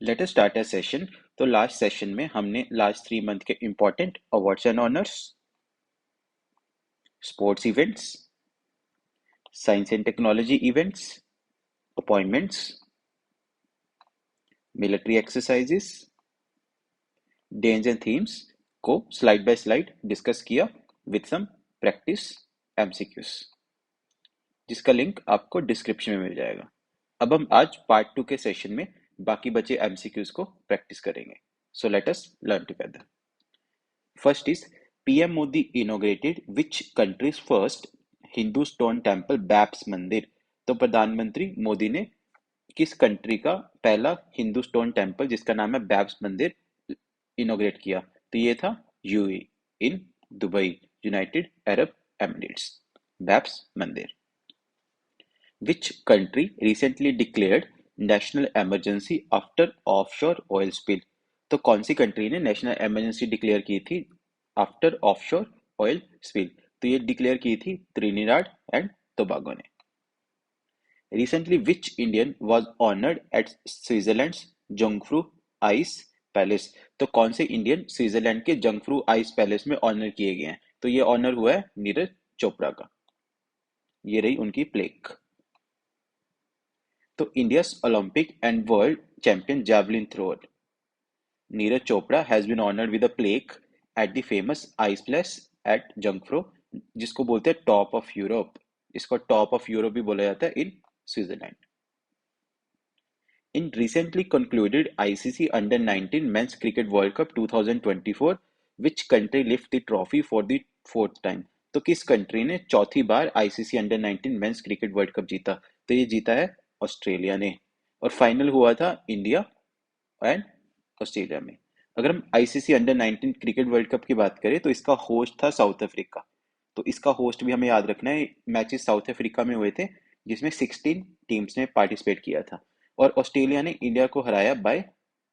Let us start a session. तो last session में हमने लास्ट 3 मंथ के important awards and honours, sports events, science and technology events, appointments, military exercises, days and themes को slide bye slide discuss किया with some practice MCQs, जिसका link आपको description में मिल जाएगा। अब हम आज पार्ट 2 के सेशन में बाकी बचे एमसीक्यूज को प्रैक्टिस करेंगे। So let us learn together. First is PM Modi inaugurated which country's first Hindu stone temple बैप्स मंदिर। तो प्रधानमंत्री मोदी ने किस कंट्री का पहला हिंदू स्टोन टेम्पल जिसका नाम है बैप्स मंदिर इनोग्रेट किया? तो ये था UAE in Dubai, United Arab Emirates, BAPS मंदिर। Which country recently declared national emergency after offshore oil spill? तो कौन सी कंट्री ने नेशनल इमरजेंसी डिक्लेयर की थी आफ्टर ऑफशोर ऑयल स्पिल? तो ये डिक्लेयर की थी त्रिनिदाद एंड टोबैगो ने। Recently, which Indian was honored at Switzerland Jungfrau ice palace? तो कौन से इंडियन स्विट्जरलैंड के जंगफ्रू आइस पैलेस में ऑनर किए गए हैं? तो ये ऑनर हुआ है नीरज चोपड़ा का। ये रही उनकी प्लेक। तो India's Olympic and world champion javelin thrower Neeraj Chopra has been honored with a plaque at the famous ice palace at Jungfrau, जिसको बोलते हैं टॉप ऑफ यूरोप। इसको टॉप ऑफ यूरोप भी बोला जाता है in Switzerland. In recently concluded ICC Under-19 Men's Cricket World Cup 2024, which country lift the trophy for the fourth time? तो किस कंट्री ने चौथी बार ICC under 19 men's cricket world cup जीता? तो ये जीता है ऑस्ट्रेलिया ने, और फाइनल हुआ था इंडिया एंड ऑस्ट्रेलिया में। अगर हम ICC under 19 cricket world cup की बात करें तो इसका होस्ट था साउथ अफ्रीका। तो इसका होस्ट भी हमें याद रखना है। मैचेस साउथ अफ्रीका में हुए थे जिसमें 16 टीम्स ने पार्टिसिपेट किया था, और ऑस्ट्रेलिया ने इंडिया को हराया by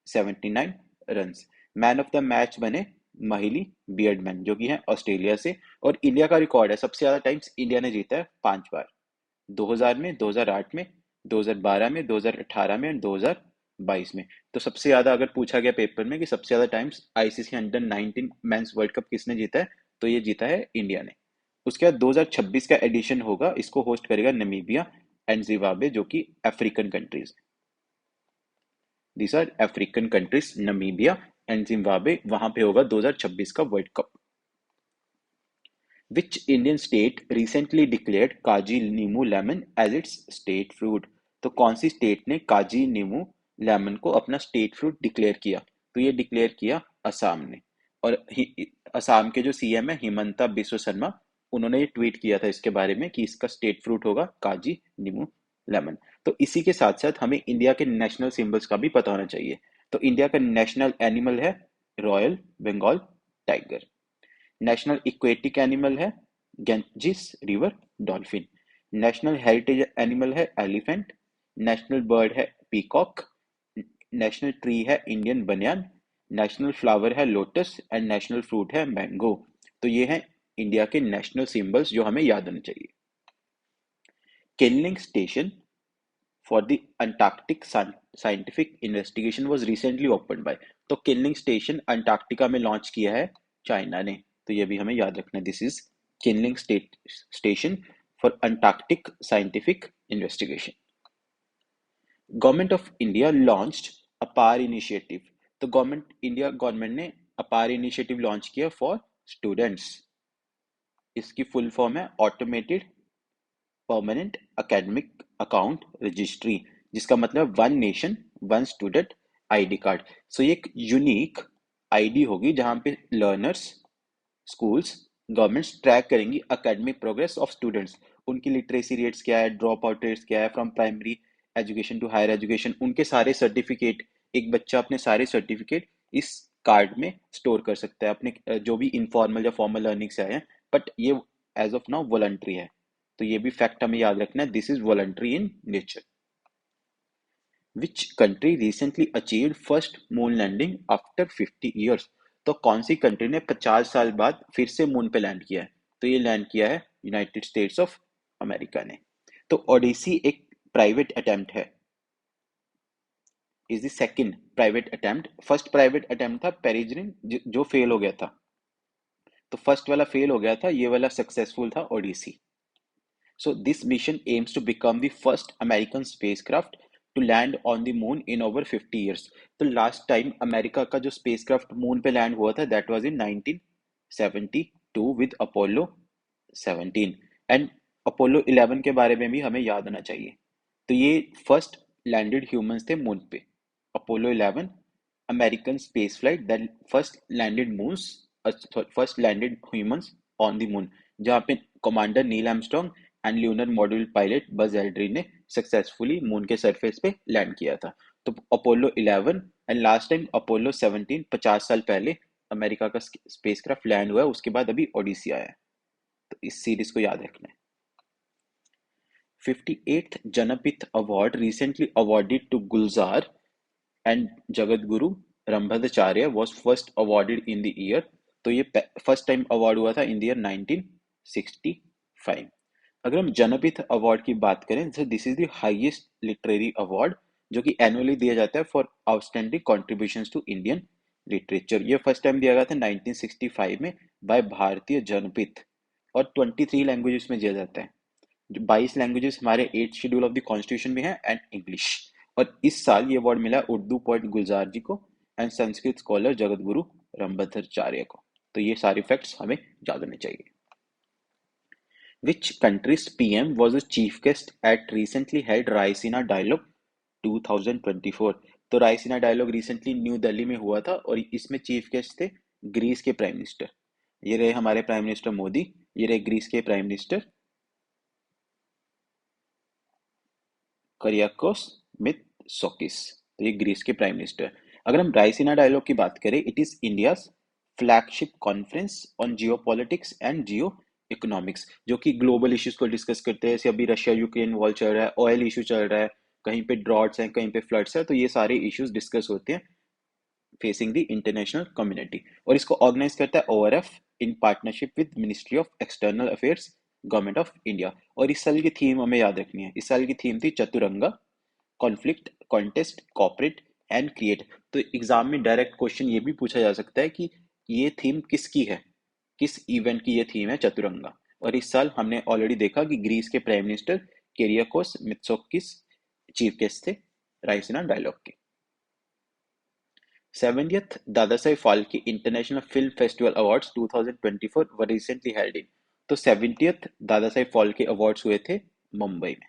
79 runs. Man of the match बने माहिली बियर्डमैन, जो कि है ऑस्ट्रेलिया से। और इंडिया का रिकॉर्ड है, सबसे ज्यादा टाइम्स इंडिया ने जीता है 5 बार, 2000 में, 2008 में, 2012 में, 2018 में और 2022 में। तो सबसे ज्यादा अगर पूछा गया पेपर में कि सबसे ज्यादा times ICC under 19 mains world cup किसने जीता है, तो ये जीता है इंडिया ने। उसके बाद 2026 का एडिशन होगा, इसको होस्ट करेगा नमीबिया एंड जिम्बाब्वे, जो कि African countries. These are African countries, Namibia and Zimbabwe. वहां पे होगा 2026 का world cup. Which Indian state recently declared kaji nimbu lemon as its state fruit? तो कौन सी स्टेट ने काजी नींबू लेमन को अपना स्टेट फ्रूट डिक्लेयर किया? तो ये डिक्लेयर किया असम ने। और असम के जो सीएम है हिमंता बिस्वा शर्मा, उन्होंने ये ट्वीट किया था इसके बारे में कि इसका स्टेट फ्रूट होगा काजी नींबू लेमन। तो इसी के साथ साथ हमें इंडिया के नेशनल सिंबल्स का भी पता होना चाहिए। तो इंडिया का नेशनल एनिमल है royal Bengal tiger. National aquatic animal है Ganges river dolphin. National heritage animal है एलिफेंट। नेशनल बर्ड है पीकॉक। नेशनल ट्री है इंडियन बनियान। नेशनल फ्लावर है लोटस एंड नेशनल फ्रूट है मैंगो। तो ये है इंडिया के नेशनल सिंबल्स जो हमें याद होने चाहिए। Qinling station for the Antarctic scientific investigation was recently open by. तो किनलिंग स्टेशन अंटार्कटिका में लॉन्च किया है चाइना ने। तो ये भी हमें याद रखना है, this is Qinling station for Antarctic scientific investigation. Government of India launched APAAR initiative. तो गवर्नमेंट ने अपार इनिशिएटिव लॉन्च किया फॉर स्टूडेंट्स। इसकी फुल फॉर्म है automated permanent academic account registry, जिसका मतलब one nation one student ID card. So ये एक unique ID होगी जहां पे लर्नर्स, स्कूल्स, गवर्नमेंट्स ट्रैक करेंगी एकेडमिक प्रोग्रेस ऑफ स्टूडेंट्स। उनकी लिटरेसी रेट्स क्या है, ड्रॉप आउट रेट्स क्या है from primary education to higher education, उनके सारे सर्टिफिकेट। एक बच्चा अपने सारे सर्टिफिकेट इस कार्ड में स्टोर कर सकता है, अपने जो भी इनफॉर्मल या फॉर्मल लर्निंग से आए हैं। बट ये एज ऑफ नाउ वॉलंटरी है। तो ये भी फैक्ट हमें याद रखना है, this is voluntary in nature. Which country recently achieved first moon landing after 50 years? तो कौन सी कंट्री ने 50 साल बाद फिर से मून पे लैंड किया है? तो ये लैंड किया है यूनाइटेड स्टेट्स ऑफ अमेरिका ने। तो ओडिसी एक प्राइवेट अटेम्प्ट है is the second private attempt. First private attempt था पेरिग्रिन जो फेल हो गया था, तो फर्स्ट वाला फेल हो गया था, ये वाला सक्सेसफुल था Odissi. So this mission aims to become the first American spacecraft to land on the moon in over 50 years. तो लास्ट टाइम अमेरिका का जो स्पेसक्राफ्ट मून पे लैंड हुआ था that was in 1972 with Apollo 17 and Apollo 11 के बारे में भी हमें याद होना चाहिए। तो ये फर्स्ट लैंडेड ह्यूमंस थे मून पे। Apollo 11 American space flight that first landed humans on the moon, जहाँ पे commander Neil Armstrong and lunar module pilot Buzz Aldrin ने सक्सेसफुली मून के सरफेस पे लैंड किया था। तो Apollo 11 and last time Apollo 17 50 साल पहले अमेरिका का स्पेसक्राफ्ट लैंड हुआ है, उसके बाद अभी ओडिसी आया है। तो इस सीरीज को याद रखना है। 58th Janapith Award recently awarded to Gulzar and Jagadguru Rambhadacharya was first awarded in the year। तो ये फर्स्ट टाइम अवार्ड हुआ था इन द ईयर 1965। अगर हम जनपीठ अवार्ड की बात करें तो this is the highest literary award जो कि एनुअली दिया जाता है for outstanding contributions to Indian literature. ये फर्स्ट टाइम दिया गया था 1965 में बाय भारतीय जनपीठ और 23 लैंग्वेजेस में दिया जाता है। 22 लैंग्वेजेस हमारे 8th schedule of the constitution में है एंड इंग्लिश। और इस साल ये अवार्ड मिला उर्दू पोएट गुलजार जी को एंड संस्कृत स्कॉलर जगत गुरु रामभद्राचार्य को। तो ये सारे फैक्ट्स हमें याद होने चाहिए। Which country's PM was a chief guest at recently held Raisina dialogue 2024? तो Raisina dialogue recently new Delhi में हुआ था और इसमें चीफ गेस्ट थे ग्रीस के प्राइम मिनिस्टर। ये रहे हमारे प्राइम मिनिस्टर मोदी, ये रहे ग्रीस के प्राइम मिनिस्टर करियाकोस मित्सोकिस। तो ये ग्रीस के प्राइम मिनिस्टर। अगर हम रायसीना डायलॉग की बात करें, it is India's flagship conference on Jio politics and Jio economics, जो कि ग्लोबल इश्यूज को डिस्कस करते हैं। जैसे अभी रशिया यूक्रेन वॉर चल रहा है, ऑयल इशू चल रहा है, कहीं पे ड्रॉट्स हैं, कहीं पे फ्लड्स है, तो ये सारे इश्यूज डिस्कस होते हैं फेसिंग द इंटरनेशनल कम्युनिटी। और इसको ऑर्गेनाइज करता है ORF in partnership with ministry of external affairs government of India. और इस साल की थीम हमें याद रखनी है। इस साल की थीम थी Chaturanga, conflict, contest, cooperate and create. तो एग्जाम में डायरेक्ट क्वेश्चन ये भी पूछा जा सकता है कि ये थीम किसकी है, किस इवेंट की ये थीम है चतुरंगा। और इस साल हमने ऑलरेडी देखा कि ग्रीस के प्राइम मिनिस्टर केरियाकोस मित्सोकिस चीफ गेस्ट थे रायसीना डायलॉग के। 70th Dadasaheb Phalke international film festival awards 2024 were recently held in. तो 70th दादासाहेब फाल्के अवार्ड्स हुए थे मुंबई में।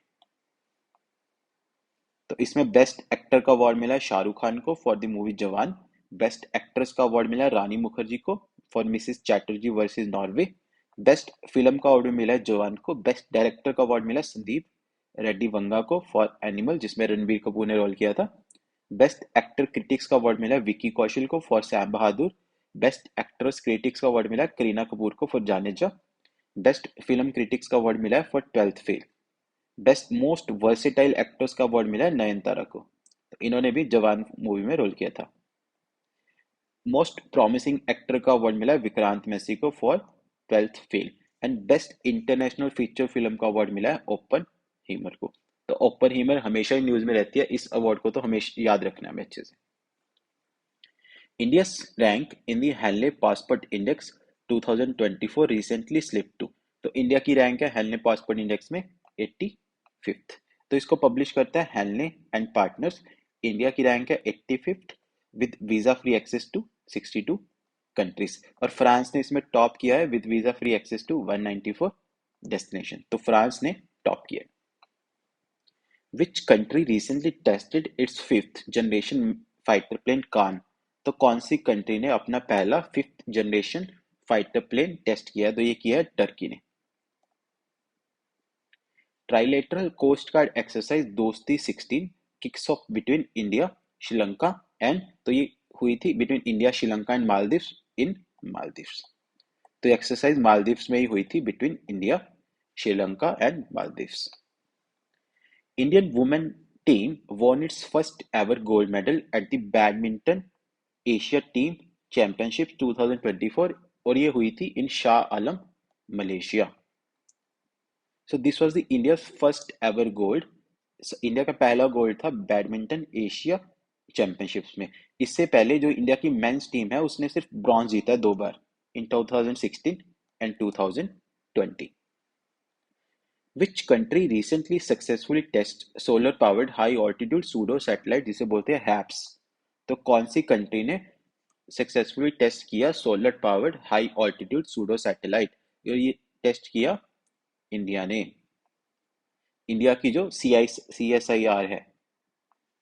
तो इसमें बेस्ट एक्टर का अवार्ड मिला है शाहरुख खान को फॉर द मूवी जवान। बेस्ट एक्ट्रेस का अवार्ड मिला है रानी मुखर्जी को for Mrs Chatterjee versus Norway. Best film का अवार्ड मिला है जवान को। बेस्ट डायरेक्टर का अवार्ड मिला संदीप रेड्डी वंगा को फॉर एनिमल, जिसमें रणबीर कपूर ने रोल किया था। बेस्ट एक्टर क्रिटिक्स का अवार्ड मिला विकी कौशल को for Sam Bahadur. Best actress critics का अवार्ड मिला करीना कपूर को फॉर जाने जा। बेस्ट फिल्म क्रिटिक्स का अवार्ड मिला for 12th fail. Best most versatile actors का अवार्ड मिला है नयनतारा को, तो इन्होंने भी जवान मूवी में रोल किया था। मोस्ट प्रॉमिसिंग एक्टर का अवार्ड मिला है विक्रांत मैसी को for 12th fail. And best international feature film का अवार्ड मिला है ओपन हीमर को। तो ओपन हीमर हमेशा ही न्यूज में रहती है, इस अवार्ड को तो हमेशा याद रखना है अच्छे से। India's rank in the Henley Passport Index 2024 recently slipped to। तो इंडिया की रैंक है हेनले पासपोर्ट इंडेक्स में 85th। तो इसको पब्लिश करता है हेनले एंड पार्टनर्स। इंडिया की रैंक है 85th with visa free access to 62 countries. और फ्रांस ने इसमें टॉप किया है with visa free access to 194 destination. तो फ्रांस ने टॉप किया है। Which country recently tested its fifth generation fighter plane Khan? तो कौन सी कंट्री ने अपना पहला 5th generation fighter plane test किया? तो ये किया है टर्की ने। Trilateral coast guard exercise Dosti 16 kicks off between India Sri Lanka and, तो ये हुई थी between India Sri Lanka and Maldives in Maldives. तो एक्सरसाइज मालदीव्स में ही हुई थी between India Sri Lanka and Maldives. Indian women team won its first ever gold medal at the Badminton Asia Team Championships 2024 और ये हुई थी in Shah Alam Malaysia. So this was the India's first ever gold। India का पहला gold था badminton Asia championships में। इससे पहले जो इंडिया की मेंस टीम है उसने सिर्फ ब्रॉन्ज जीता है 2 बार, in 2016 and 2020। Which country recently successfully test solar powered high altitude pseudo satellite, जिसे बोलते हैं हैप्स? तो कौन सी कंट्री ने सक्सेसफुली टेस्ट किया solar powered high altitude pseudo satellite? ये टेस्ट किया इंडिया ने। इंडिया की जो CSIR है,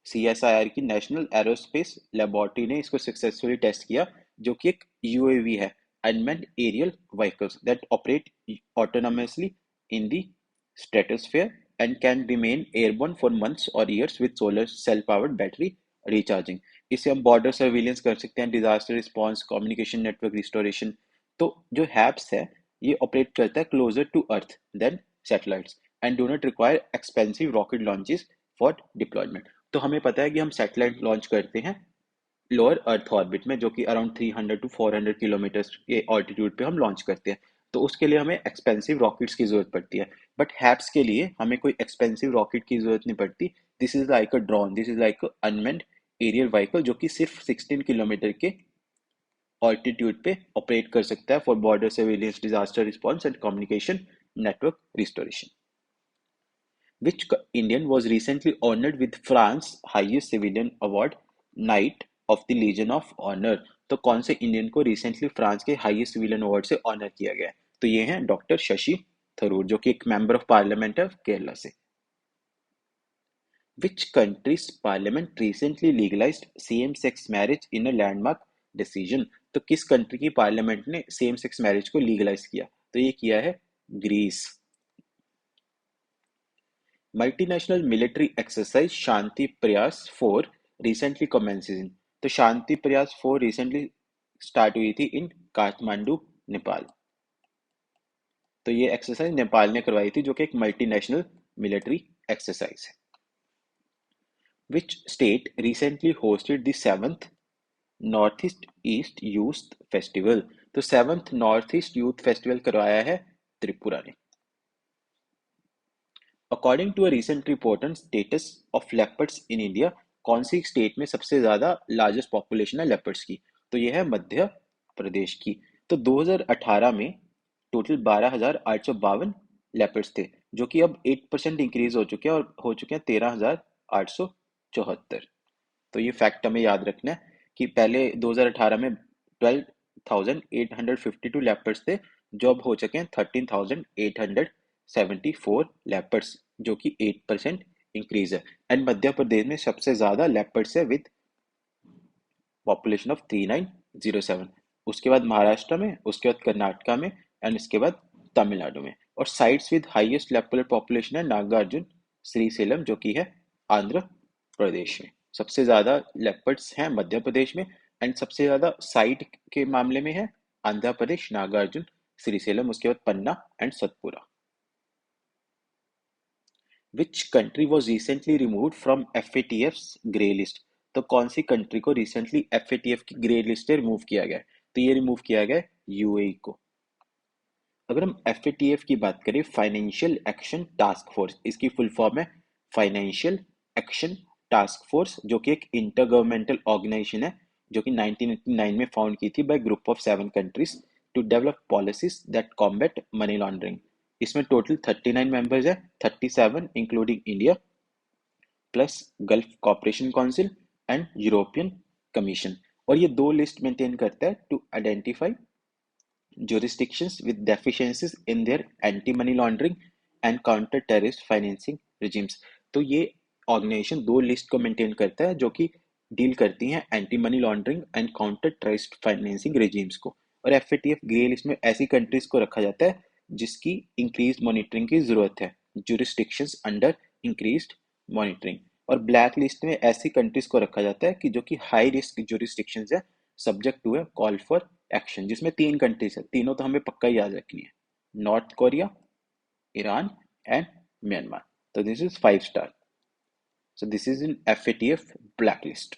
CSIR की नेशनल एरोस्पेस लेबोरेटरी ने इसको सक्सेसफुली टेस्ट किया, जो कि एक UAV है, unmanned aerial vehicles that operate autonomously in the stratosphere and can remain airborne for months और years with solar cell powered battery recharging. इससे हम बॉर्डर सर्विलेंस कर सकते हैं, disaster response, communication network restoration. तो जो हैप्स है ये ऑपरेट करता है closer to earth than satellites and do not require expensive rocket launches for deployment. तो हमें पता है कि हम सैटेलाइट लॉन्च करते हैं लोअर अर्थ ऑर्बिट में, जो कि अराउंड 300 टू 400 किलोमीटर के ऑल्टीट्यूड पे हम लॉन्च करते हैं। तो उसके लिए हमें एक्सपेंसिव रॉकेट्स की जरूरत पड़ती है, बट हैप्स के लिए हमें कोई एक्सपेंसिव रॉकेट की जरूरत नहीं पड़ती। This is like a drone, this is like unmanned aerial vehicle, जो कि सिर्फ 16 किलोमीटर के ऑल्टीट्यूड पे ऑपरेट कर सकता है for border surveillance, disaster response and communication network restoration. Which Indian was recently honored with France's highest civilian award, Knight of the Legion of Honor? तो कौन से इंडियन को रिसेंटली फ्रांस के हाईएस्ट सिविलियन अवार्ड से honour किया गया है? तो ये हैं डॉक्टर शशि थरूर, जो कि एक मेंबर ऑफ पार्लियामेंट है केरला से। Which country's parliament recently legalized same-sex marriage in a landmark decision? तो किस कंट्री की पार्लियामेंट ने सेम सेक्स मैरिज को लीगलाइज किया? तो ये किया है ग्रीस। मल्टीनेशनल मिलिट्री एक्सरसाइज शांति प्रयास 4 रिसेंटली कमेंसेस इन। तो शांति प्रयास 4 रिसेंटली स्टार्ट हुई थी इन काठमांडू, नेपाल। तो ये एक्सरसाइज नेपाल ने करवाई थी, जो कि एक मल्टीनेशनल मिलिट्री एक्सरसाइज है। Which state recently hosted the 7th north east youth festival? तो 7th north east youth festival करवाया है त्रिपुरा ने। According to a recent report on status of leopards in India, कौन सी स्टेट में सबसे ज्यादा लार्जेस्ट पॉपुलेशन है लेपर्ड्स की? तो यह है मध्य प्रदेश की। तो 2018 में टोटल 12,852 लेपर्ड्स थे, जो कि अब 8% इंक्रीज हो चुके हैं और हो चुके हैं 13,874। तो ये फैक्ट हमें याद रखना है कि पहले 2018 में 12,852 लेपर्ड्स थे, जो अब हो चुके हैं 13,874 लेपर्ड्स, जो कि 8% इंक्रीज है। एंड मध्य प्रदेश में सबसे ज्यादा लेपर्ड्स है विद पॉपुलेशन ऑफ 3907। उसके बाद महाराष्ट्र में, उसके बाद कर्नाटका में एंड इसके बाद तमिलनाडु में। और sites with highest leopard population है नागार्जुन श्रीशैलम, जो कि है आंध्र प्रदेश में। सबसे ज्यादा लेपर्ड्स हैं मध्य प्रदेश में एंड सबसे ज्यादा साइट के मामले में है आंध्र प्रदेश, नागार्जुन श्रीशैलम, उसके बाद Panna and Satpura. Which country was recently removed from FATF's grey list? तो कौन सी कंट्री को रिसेंटली FATF की ग्रे लिस्ट से रिमूव किया गया? तो ये रिमूव किया गया UAE को। अगर हम FATF की बात करें, फाइनेंशियल एक्शन टास्क फोर्स, इसकी फुल फॉर्म है फाइनेंशियल एक्शन टास्क फोर्स, जो कि एक इंटर गवर्नमेंटल ऑर्गेनाइजेशन है, जो कि 1989 में फाउंड की थी by group of 7 countries to develop policies that combat money laundering. इसमें टोटल 39 मेंबर्स है, 37 including India plus Gulf cooperation council and European commission. और ये 2 लिस्ट मेंटेन करता है to identify jurisdictions with deficiencies in their anti-money laundering and counter-terrorist financing regimes। तो ये organisation 2 list को maintain करता है, जो कि डील करती हैं anti money laundering and counter terrorist financing regimes को। और FATF ग्रे लिस्ट में ऐसी कंट्रीज को रखा जाता है जिसकी इंक्रीज मॉनिटरिंग की जरूरत है, jurisdictions अंडर इंक्रीज्ड मॉनिटरिंग। और ब्लैक लिस्ट में ऐसी कंट्रीज को रखा जाता है कि जो कि हाई रिस्क jurisdictions है, सब्जेक्ट टू है कॉल फॉर एक्शन, जिसमें 3 कंट्रीज है, तीनों तो हमें पक्का ही याद रखनी है, North Korea, Iran and Myanmar. तो this is 5 star. So this is in FATF blacklist.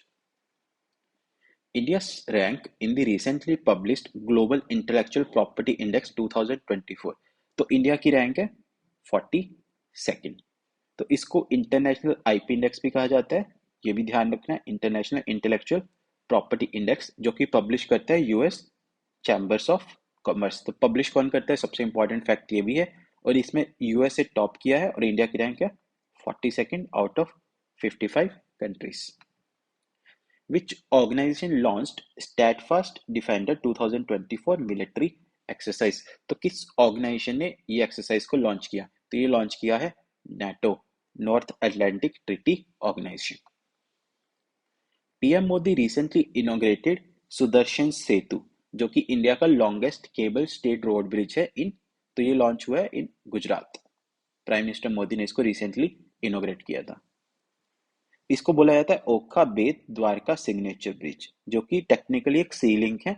India's rank in the recently published Global Intellectual Property Index 2024। तो इंडिया की रैंक है 42nd। तो इसको इंटरनेशनल IP इंडेक्स भी कहा जाता है ये भी ध्यान रखना है। इंटरनेशनल इंटेलेक्चुअल प्रॉपर्टी इंडेक्स जो कि पब्लिश करता है यूएस चैम्बर्स ऑफ कॉमर्स। तो पब्लिश कौन करता है, सबसे इंपॉर्टेंट फैक्ट ये भी है। और इसमें यूएस से टॉप किया है और इंडिया की रैंक है 42nd out of 55 countries. Which organization launched Steadfast Defender 2024 military exercise? तो किस ऑर्गेनाइजेशन ने ये एक्सरसाइज को लॉन्च किया? तो ये लॉन्च किया है NATO, North Atlantic Treaty Organization. PM Modi recently inaugurated Sudarshan Setu जो कि इंडिया का longest cable stayed road bridge है इन, तो ये लॉन्च हुआ है in Gujarat. Prime minister Modi ने इसको रिसेंटली इनॉग्रेट किया था। इसको बोला जाता है ओखा बेत द्वारका सिग्नेचर ब्रिज जो कि टेक्निकली एक सी लिंक है,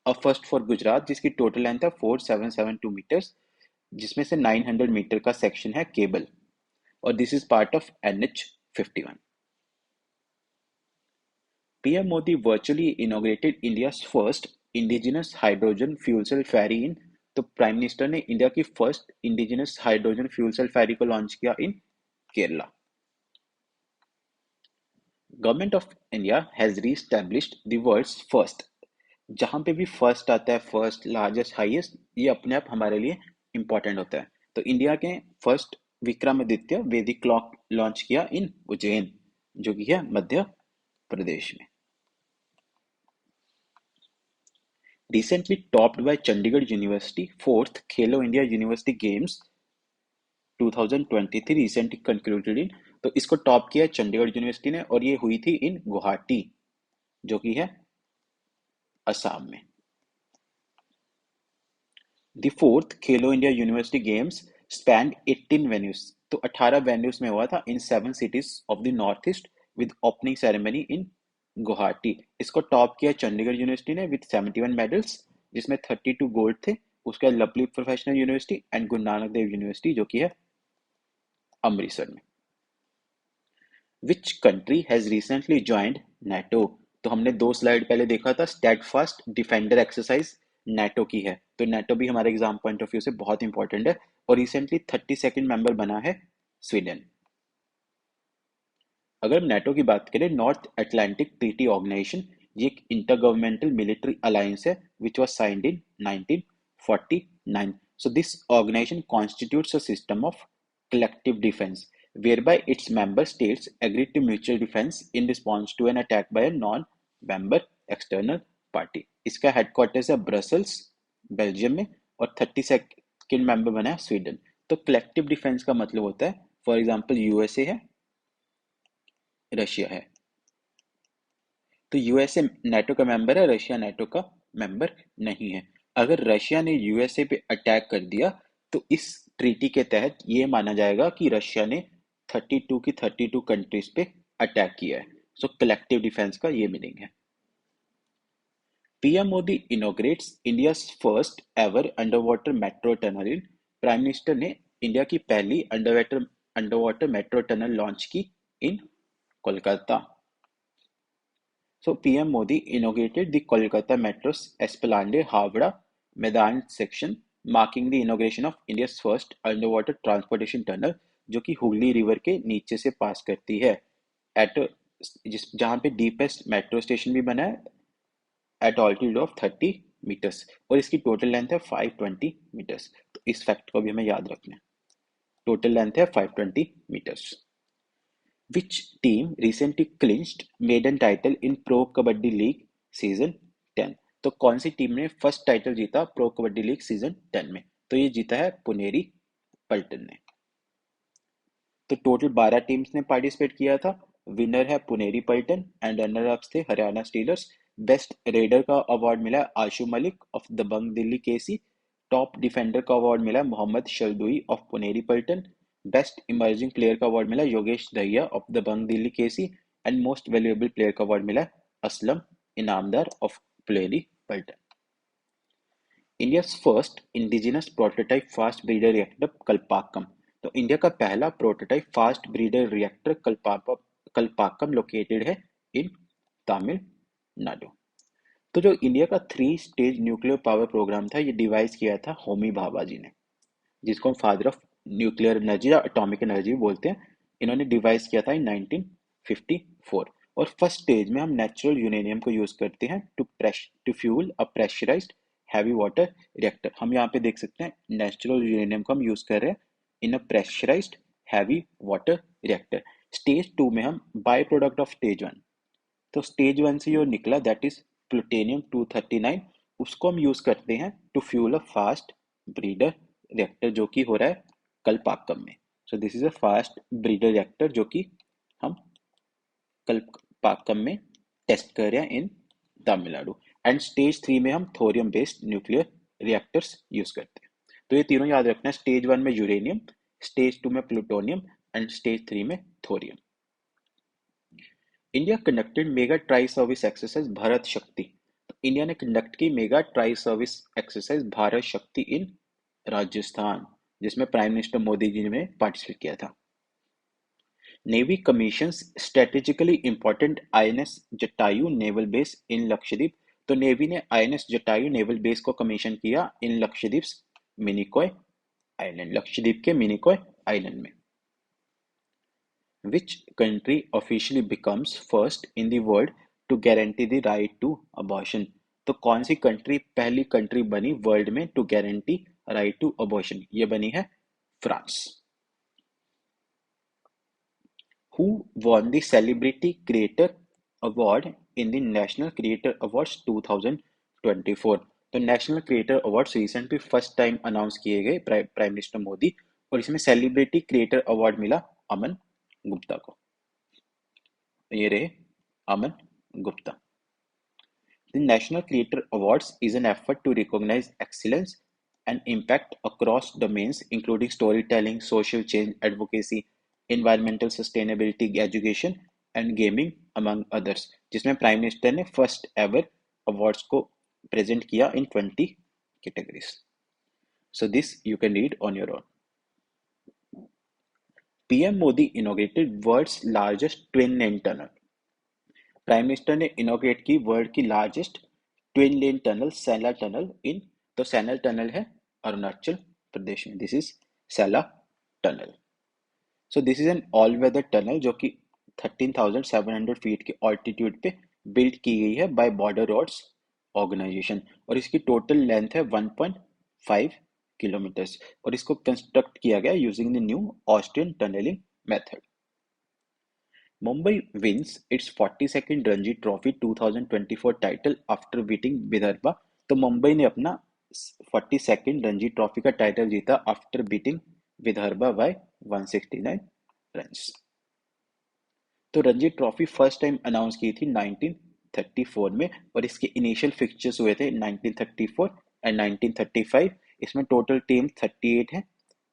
और फर्स्ट फॉर गुजरात, जिसकी टोटल लेंथ है 4772 मीटर्स, जिसमें से 900 मीटर का सेक्शन है केबल, और this is part of NH51। PM Modi virtually inaugurated India's first indigenous hydrogen fuel cell ferry in, तो प्राइम मिनिस्टर ने इंडिया की first indigenous hydrogen fuel cell ferry को लॉन्च किया in Kerala. Government of India has reestablished the world's first, जहां पे भी first आता है, फर्स्ट, लार्जेस्ट, हाईएस्ट, ये अपने आप हमारे लिए इंपॉर्टेंट होता है। तो इंडिया के फर्स्ट विक्रमादित्य वैदिक क्लॉक लॉन्च किया इन उज्जैन जो कि है मध्य प्रदेश में। Recently topped by Chandigarh university fourth Khelo India university games 2023 recently concluded in, तो इसको टॉप किया चंडीगढ़ यूनिवर्सिटी ने, और ये हुई थी इन गुवाहाटी जो कि है असम में। The fourth Khelo India university games spanned 18 venues, तो 18 venues में हुआ था in 7 cities of the north east with opening ceremony in Guwahati. इसको टॉप किया चंडीगढ़ यूनिवर्सिटी ने with 71 medals, जिसमें 32 गोल्ड थे। उसका lovely professional university and Guru Nanak Dev university जो कि है अमृतसर में। Which country has recently joined NATO? तो हमने 2 स्लाइड पहले देखा था, स्टेडफास्ट डिफेंडर एक्सरसाइज नाटो की है, तो नाटो भी हमारे एग्जाम पॉइंट ऑफ व्यू से बहुत इंपॉर्टेंट है, और रिसेंटली 32nd मेंबर बना है स्वीडन। अगर हम नाटो की बात करें, नॉर्थ अटलांटिक ट्रीटी ऑर्गेनाइजेशन, ये एक इंटर गवर्नमेंटल मिलिट्री अलायंस है which was signed in 1949। So this organization constitutes a system of collective defense whereby its member states agree to mutual defense in response to an attack by a non-member external party। इसका headquarters है Brussels Belgium में, और 32nd member बना है Sweden. तो collective defence का मतलब होता है, फॉर एग्जांपल यूएसए है, रशिया है, तो यूएसए नाटो का मेंबर है, रशिया नाटो का मेंबर नहीं है। अगर रशिया ने यूएसए पे अटैक कर दिया तो इस ट्रीटी के तहत ये माना जाएगा कि रशिया ने 32 की 32 कंट्रीज पे अटैक किया है। सो कलेक्टिव डिफेंस का ये मीनिंग है। PM Modi inaugurates India's first ever under water metro tunnel इन, प्राइम मिनिस्टर ने इंडिया की पहली under water metro tunnel launch की इन Kolkata. So PM Modi inaugurated the Kolkata Metro's Esplanade-Howrah Maidan section, marking the inauguration of India's first underwater transportation tunnel, जो कि Hooghly river के नीचे से पास करती है, एट जहाँ पे डीपेस्ट मेट्रो स्टेशन भी बना है एट ऑल्टीट्यूड ऑफ 30 मीटर्स, और इसकी टोटल लेंथ है 520 मीटर्स। तो इस फैक्ट को भी हमें याद रखना है, टोटल लेंथ है 520 metres. Which team recently clinched maiden title in Pro Kabaddi League Season 10? तो कौन सी टीम ने फर्स्ट टाइटल जीता प्रो कबड्डी लीग सीजन 10 में? तो ये जीता है पुनेरी पल्टन ने। तो टोटल 12 टीम्स ने पार्टिसिपेट किया था। विनर है Puneri Paltan and runner ups थे हरियाणा स्टीलर्स। बेस्ट रेडर का अवार्ड मिला Ashu Malik of Dabang Delhi KC. Top defender का अवार्ड मिला मोहम्मद शलदुई of Puneri Paltan. Best emerging player का अवार्ड मिला Yogesh Dahiya of Dabang Delhi KC, and most valuable player का अवार्ड मिला Aslam Inamdar of Puneri Paltan. India first indigenous prototype fast breeder reactor Kalpakkam, तो इंडिया का पहला prototype fast breeder reactor कल्पाकम located है इन तमिलनाडु। तो जो इंडिया का 3 स्टेज न्यूक्लियर पावर प्रोग्राम था, ये डिवाइस किया था होमी भाभा जी ने, जिसको हम फादर ऑफ न्यूक्लियर एनर्जी या एटॉमिक एनर्जी बोलते हैं। इन्होंने डिवाइस किया था इन 19 1954। और फर्स्ट स्टेज में हम नेचुरल यूरेनियम को यूज करते हैं to fuel a pressurised heavy water reactor. हम यहाँ पे देख सकते हैं नेचुरल यूरेनियम को हम यूज कर रहे हैं in a pressurised heavy water reactor. Stage 2 में हम बाय प्रोडक्ट ऑफ स्टेज 1, तो स्टेज 1 से जो निकला दैट इज प्लूटोनियम 239, उसको हम यूज करते हैं to fuel a fast breeder reactor जो कि हो रहा है कलपाक्कम में। So this is a fast breeder reactor जो कि हम कलपाक्कम में टेस्ट कर रहे हैं इन तमिलनाडु। एंड स्टेज 3 में हम thorium based nuclear reactors use करते हैं। तो ये तीनों याद रखना है, स्टेज 1 में यूरेनियम, स्टेज 2 में प्लूटोनियम एंड स्टेज 3 में thorium. India conducted mega tri service exercise Bharat शक्ति। तो इंडिया ने कंडक्ट की mega tri service exercise Bharat शक्ति इन राजस्थान, जिसमें प्राइम मिनिस्टर मोदी जी ने पार्टिसिपेट किया था। Navy commissions strategically important INS Jatayu naval base in Lakshadweep. तो नेवी ने आईएनएस जटायु नेवल बेस को कमीशन किया इन लक्षद्वीप मिनिकॉय आइलैंड, लक्षद्वीप के मिनिकॉय आइलैंड में। Which country officially becomes first in the world to guarantee the right to abortion? तो कौन सी कंट्री पहली कंट्री बनी वर्ल्ड में to guarantee right to abortion? ये बनी है France. Who won the Celebrity Creator Award in the National Creator Awards 2024? तो national creator awards recently first time announce किए गए प्राइम मिनिस्टर मोदी, और इसमें सेलिब्रिटी क्रिएटर अवार्ड मिला अमन गुप्ता को। ये रहे Aman Gupta. The National Creator Awards is an effort to recognize excellence and impact across domains including storytelling, social change, advocacy, environmental sustainability, education and gaming among others, जिसमें prime minister ने first ever awards को present किया इन 20 categories. So this you can read on your own. PM Modi inaugurated world's largest twin lane tunnel. Prime minister ने inaugurate की world की largest twin lane tunnel Sela tunnel in, तो Sela tunnel है अरुणाचल प्रदेश में। This is Sela tunnel. So this is an all weather tunnel जो कि 13,700 feet के altitude पे बिल्ड की गई है बाय बॉर्डर रोड्स ऑर्गेनाइजेशन, और इसकी टोटल लेंथ है 1.5 किलोमीटर्स, और इसको कंस्ट्रक्ट किया गया using the new Austrian tunnelling method. Mumbai wins its 42nd Ranji Trophy 2024 title after beating Vidarbha। तो मुंबई ने अपना 42nd रणजी ट्रॉफी का टाइटल जीता after beating Vidarbha by 169 runs. तो Ranji trophy first time announce की थी 1934 में, और इसके इनिशियल फिक्चर्स हुए थे 1934 एंड 1935। इसमें टोटल टीम 38 है।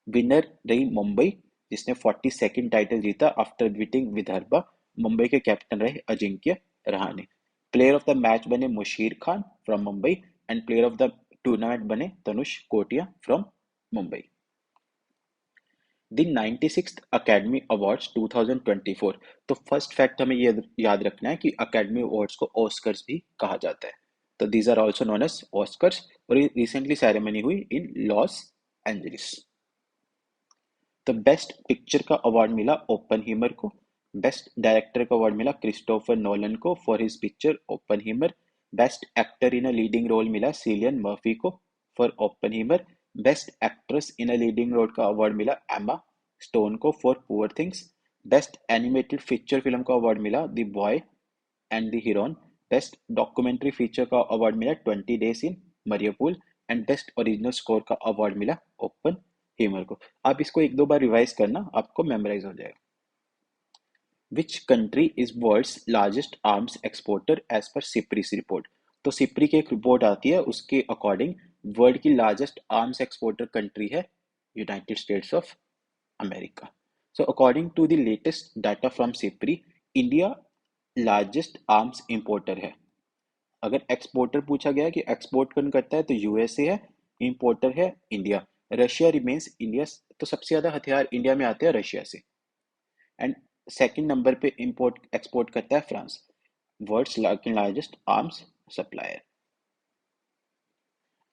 विनर रही मुंबई जिसने 42nd टाइटल जीता आफ्टर बीटिंग विदर्भा। मुंबई के कैप्टन रहे Ajinkya Rahane. Player of the match बने Musheer Khan from Mumbai and player of the tournament बने Tanush Kotian from Mumbai. The 96th academy awards 2024। तो फर्स्ट फैक्ट हमें ये याद रखना है कि अकेडमी अवार्ड्स को ऑस्कर्स भी कहा जाता है। तो these are also known as Oscars, और रिसेंटली सेरेमनी हुई इन लॉस एंजलिस। तो बेस्ट पिक्चर का अवार्ड मिला ओपनहीमर को। बेस्ट डायरेक्टर का अवार्ड मिला क्रिस्टोफर नोलन को for his picture Oppenheimer. Best actor in a leading role मिला सिलियन मर्फी को for Oppenheimer. Best actress in a leading role का अवार्ड मिला एमा स्टोन को for poor things. Best animated feature film का award मिला the boy and the heroine. Best documentary feature का award मिला 20 days in Mariupol, and best original score का award मिला Oppenheimer को। आप इसको एक दो बार रिवाइज करना, आपको मेमोराइज हो जाएगा। Which country is world's largest arms exporter as per SIPRI's report. तो सिप्री की एक रिपोर्ट आती है, उसके अकॉर्डिंग वर्ल्ड की लार्जेस्ट आर्म्स एक्सपोर्टर कंट्री है United States of America. So according to the latest data from SIPRI, India largest arms importer है। अगर एक्सपोर्टर पूछा गया कि एक्सपोर्ट कौन करता है तो यूएसए है, इंपोर्टर है इंडिया। रशिया रिमेन्स इंडिया, तो सबसे ज्यादा हथियार इंडिया में आते हैं रशिया से, एंड सेकंड नंबर पे इंपोर्ट एक्सपोर्ट करता है France, world's largest arms supplier.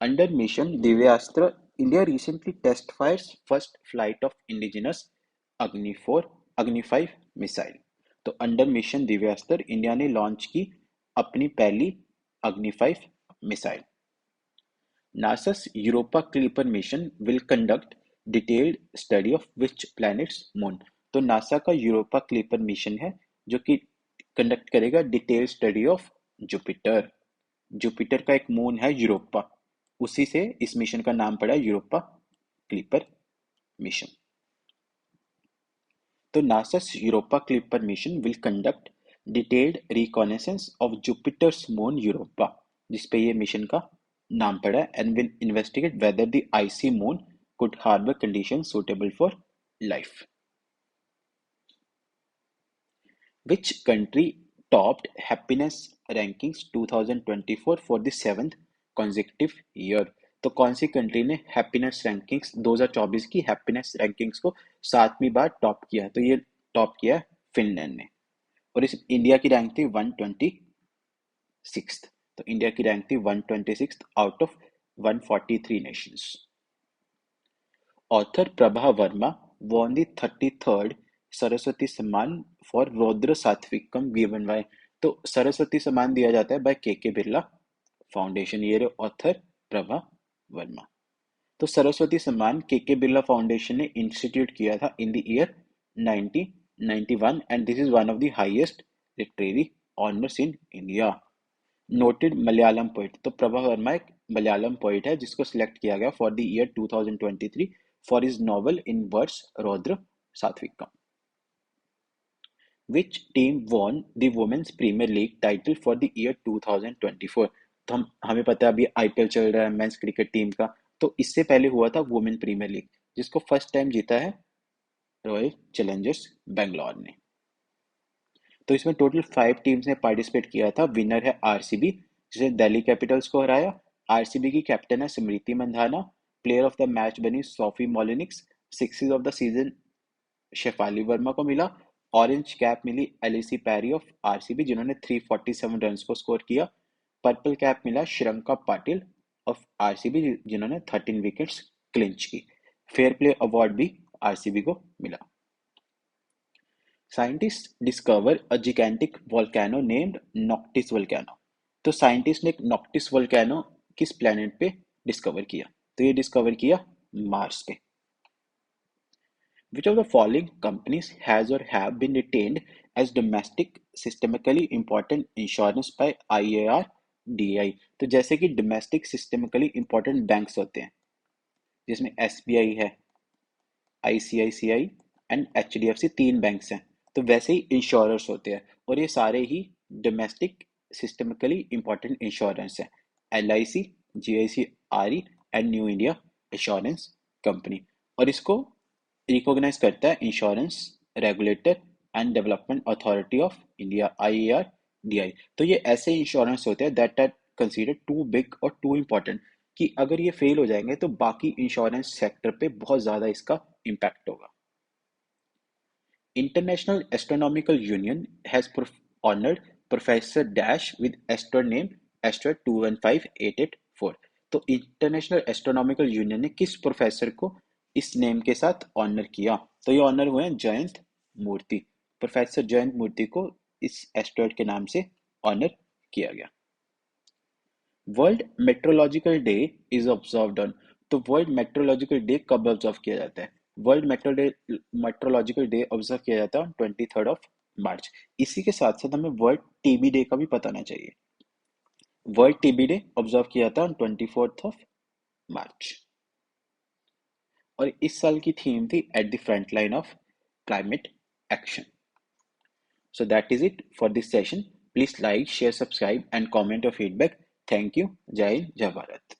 Under mission Divyastra, India recently test fires first flight of indigenous Agni 4 Agni 5 missile. तो अंडर मिशन दिव्यास्त्र इंडिया ने लॉन्च की अपनी पहली Agni 5 missile. NASA's Europa Clipper mission will conduct detailed study of which planet's moon। तो NASA का Europa clipper mission है जो कि कंडक्ट करेगा detail study of Jupiter. Jupiter का एक मून है यूरोपा, उसी से इस मिशन का नाम पड़ा यूरोपा क्लिपर मिशन। तो NASA's Europa Clipper mission will conduct detailed reconnaissance of Jupiter's moon Europa, जिस पे ये मिशन का नाम पड़ा है, and will investigate whether the icy moon could harbor conditions suitable for life। Which country topped happiness rankings 2024 for the 7th consecutive year? तो कौन सी कंट्री ने हैप्पीनेस रैंकिंग्स 2024 की हैप्पीनेस रैंकिंग्स को 7वीं बार टॉप किया? तो ये टॉप किया फिनलैंड ने, और इस इंडिया की रैंक थी 126। तो इंडिया की रैंक थी 126 out of 143 Nations. Author Prabha Verma won the 33rd Saraswati सम्मान फॉर रौद्र सात्विकम गिवन बाय। तो सरस्वती सम्मान दिया जाता है बाय के बिरला फाउंडेशन। ये ऑथर प्रभा वर्मा। तो सरस्वती सम्मान के बिरला फाउंडेशन ने इंस्टीट्यूट किया था in the year 1991 and this is one of the highest literary honours in India. Noted Malayalam poet. तो प्रभा वर्मा एक मलयालम पोइट है जिसको सिलेक्ट किया गया for the year 2023 for his novel in words रौद्र सात्विकम। Which team won the Women's Premier League title for the year 2024? तो हमें पता है अभी आईपीएल चल रहा है मेंस क्रिकेट टीम का, तो इससे पहले हुआ था वुमेन प्रीमियर लीग जिसको फर्स्ट टाइम जीता है रॉयल चैलेंजर्स बेंगलोर ने। तो इसमें टोटल 5 टीम्स ने पार्टिसिपेट किया था। विनर है आरसीबी जिसने दिल्ली कैपिटल्स को हराया। आरसीबी की कैप्टन है Smriti Mandhana. Player of the match बनी Sophie Molineux. Sixes of the season Shafali Verma को मिला। ऑरेंज कैप मिली एलिसी पैरी ऑफ आरसीबी जिन्होंने 347 रन्स को स्कोर किया। पर्पल कैप मिला श्रीलंका पाटिल ऑफ आरसीबी जिन्होंने 13 विकेट्स क्लिंच की। फेयर प्ले अवार्ड भी आरसीबी को मिला। Scientists discover a gigantic volcano named Noctis volcano। तो साइंटिस्ट ने एक नॉक्टिस वोल्केनो किस प्लेनेट पे डिस्कवर किया? तो ये डिस्कवर किया मार्स पे। Which of the following companies has or have been retained as domestic systemically important insurance by IARDAI? तो जैसे कि domestic systemically important banks होते हैं जिसमें SBI है, ICICI एंड HDFC 3 बैंक्स हैं, तो वैसे ही इंश्योरर्स होते हैं और ये सारे ही डोमेस्टिक सिस्टमिकली इंपॉर्टेंट इंश्योरेंस हैं। LIC, GIC RE and new India insurance company. और इसको रिकॉग्नाइज करता है insurance regulator and development authority of India IARDI। तो ये ऐसे इंश्योरेंस होते हैं that are considered too big और टू इम्पोर्टेंट कि अगर ये फेल हो जाएंगे तो बाकी इंश्योरेंस सेक्टर पे बहुत ज्यादा इसका इम्पैक्ट होगा। International Astronomical Union has honored Professor Dash with asteroid name asteroid 215884। तो इंटरनेशनल एस्ट्रोनॉमिकल यूनियन ने किस प्रोफेसर को इस नेम के साथ ऑनर किया? तो ये ऑनर हुए हैं जयंत मूर्ति। प्रोफेसर जयंत मूर्ति को इस एस्ट्रॉयड के नाम से ऑनर किया गया। World metrological day is observed on. तो वर्ल्ड मेट्रोलॉजिकल डे कब ऑब्जर्व किया जाता है? वर्ल्ड मेट्रोलॉजिकल डे ऑब्जर्व किया जाता है 23rd ऑफ मार्च। इसी के साथ साथ हमें वर्ल्ड टीबी डे का भी पता होना चाहिए। वर्ल्ड टीबी डे ऑब्जर्व किया जाता है 24th ऑफ मार्च। और इस साल की थीम थी at the front line of climate action. So that is it for this session. Please like, share, subscribe and comment your feedback. Thank you. Jai Hind, Jai Bharat.